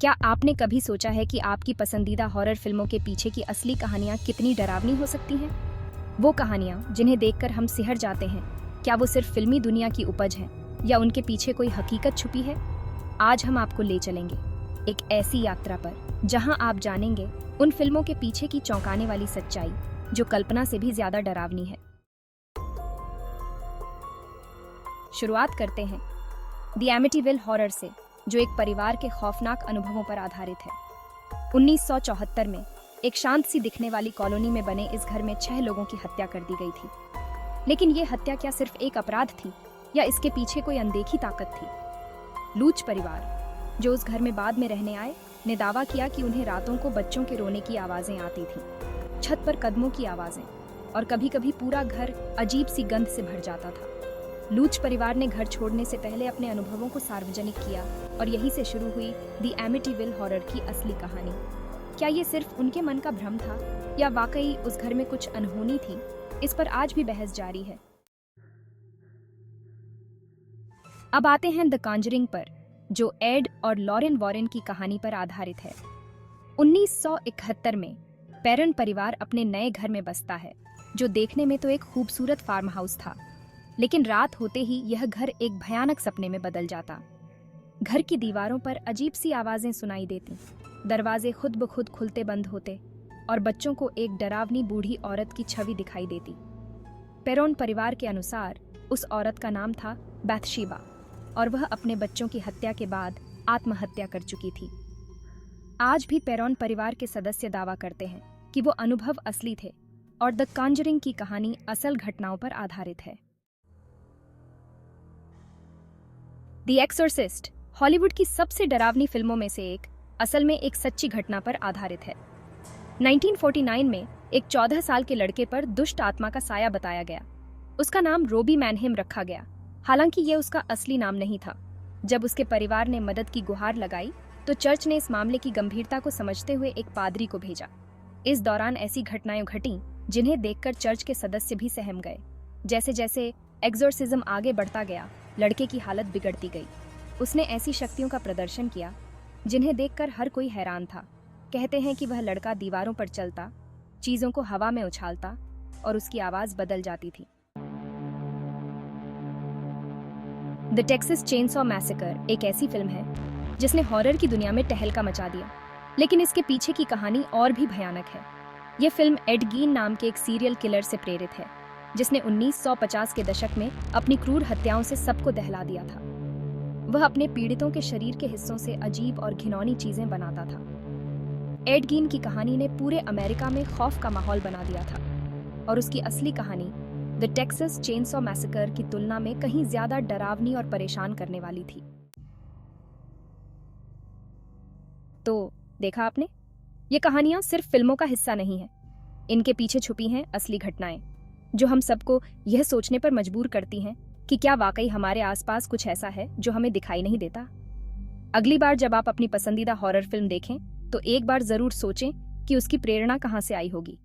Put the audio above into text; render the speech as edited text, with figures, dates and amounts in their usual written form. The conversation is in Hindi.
क्या आपने कभी सोचा है कि आपकी पसंदीदा हॉरर फिल्मों के पीछे की असली कहानियां कितनी डरावनी हो सकती हैं? वो कहानियां जिन्हें देखकर हम सिहर जाते हैं, क्या वो सिर्फ फिल्मी दुनिया की उपज हैं या उनके पीछे कोई हकीकत छुपी है? आज हम आपको ले चलेंगे एक ऐसी यात्रा पर जहां आप जानेंगे उन फिल्मों के पीछे की चौंकाने वाली सच्चाई जो कल्पना से भी ज्यादा डरावनी है। शुरुआत करते हैं द एमिटीविल हॉरर से, जो एक परिवार के खौफनाक अनुभवों पर आधारित है। 1974 में एक शांत सी दिखने वाली कॉलोनी में बने इस घर में 6 लोगों की हत्या कर दी गई थी। लेकिन ये हत्या क्या सिर्फ एक अपराध थी या इसके पीछे कोई अनदेखी ताकत थी? लूच परिवार, जो उस घर में बाद में रहने आए, ने दावा किया कि उन्हें रातों को बच्चों के रोने की आवाजें आती थी, छत पर कदमों की आवाजें, और कभी-कभी पूरा घर अजीब सी गंध से भर जाता था। लूच परिवार ने घर छोड़ने से पहले अपने अनुभवों को सार्वजनिक किया और यहीं से शुरू हुई द एमिटीविल हॉरर की असली कहानी। क्या ये सिर्फ उनके मन का भ्रम था या वाकई उस घर में कुछ अनहोनी थी? इस पर आज भी बहस जारी है। अब आते हैं द कॉन्जरिंग पर, जो एड और लॉरेन वॉरेन की कहानी पर आधारित है। 1971 में पेरन परिवार अपने नए घर में बसता है, जो देखने में तो एक खूबसूरत फार्म हाउस था, लेकिन रात होते ही यह घर एक भयानक सपने में बदल जाता। घर की दीवारों पर अजीब सी आवाजें सुनाई देती, दरवाजे खुद ब खुद खुलते बंद होते और बच्चों को एक डरावनी बूढ़ी औरत की छवि दिखाई देती। पेरोन परिवार के अनुसार उस औरत का नाम था बैथशीबा और वह अपने बच्चों की हत्या के बाद आत्महत्या कर चुकी थी। आज भी पेरोन परिवार के सदस्य दावा करते हैं कि वो अनुभव असली थे और द कॉन्जरिंग की कहानी असल घटनाओं पर आधारित है। द एक्सोर्सिस्ट हॉलीवुड की सबसे डरावनी फिल्मों में से एक, असल में एक सच्ची घटना पर आधारित है। 1949 में एक 14 साल के लड़के पर दुष्ट आत्मा का साया बताया गया। उसका नाम रोबी मैनहेम रखा गया, हालांकि ये उसका असली नाम नहीं था। जब उसके परिवार ने मदद की गुहार लगाई तो चर्च ने इस मामले की गंभीरता को समझते हुए एक पादरी को भेजा। इस दौरान ऐसी घटनाएं घटीं जिन्हें देखकर चर्च के सदस्य भी सहम गए। जैसे जैसे एक्सोर्सिज्म आगे बढ़ता गया, लड़के की हालत बिगड़ती गई। उसने ऐसी शक्तियों का प्रदर्शन किया जिन्हें देखकर हर कोई हैरान था। कहते हैं कि वह लड़का दीवारों पर चलता, चीजों को हवा में उछालता और उसकी आवाज बदल जाती थी। द टेक्सास चेनसॉ मैसेकर एक ऐसी फिल्म है जिसने हॉरर की दुनिया में तहलका मचा दिया, लेकिन इसके पीछे की कहानी और भी भयानक है। यह फिल्म एड गीन नाम के एक सीरियल किलर से प्रेरित है, जिसने 1950 के दशक में अपनी क्रूर हत्याओं से सबको दहला दिया था। वह अपने पीड़ितों के शरीर के हिस्सों से अजीब और घिनौनी चीजें बनाता था। एड गीन की कहानी ने पूरे अमेरिका में खौफ का माहौल बना दिया था और उसकी असली कहानी द टेक्सास चेनसॉ मैसेकर की तुलना में कहीं ज्यादा डरावनी और परेशान करने वाली थी। तो देखा आपने, ये कहानियां सिर्फ फिल्मों का हिस्सा नहीं है। इनके पीछे छुपी हैं असली घटनाएं, जो हम सबको यह सोचने पर मजबूर करती हैं कि क्या वाकई हमारे आसपास कुछ ऐसा है जो हमें दिखाई नहीं देता। अगली बार जब आप अपनी पसंदीदा हॉरर फिल्म देखें तो एक बार जरूर सोचें कि उसकी प्रेरणा कहां से आई होगी।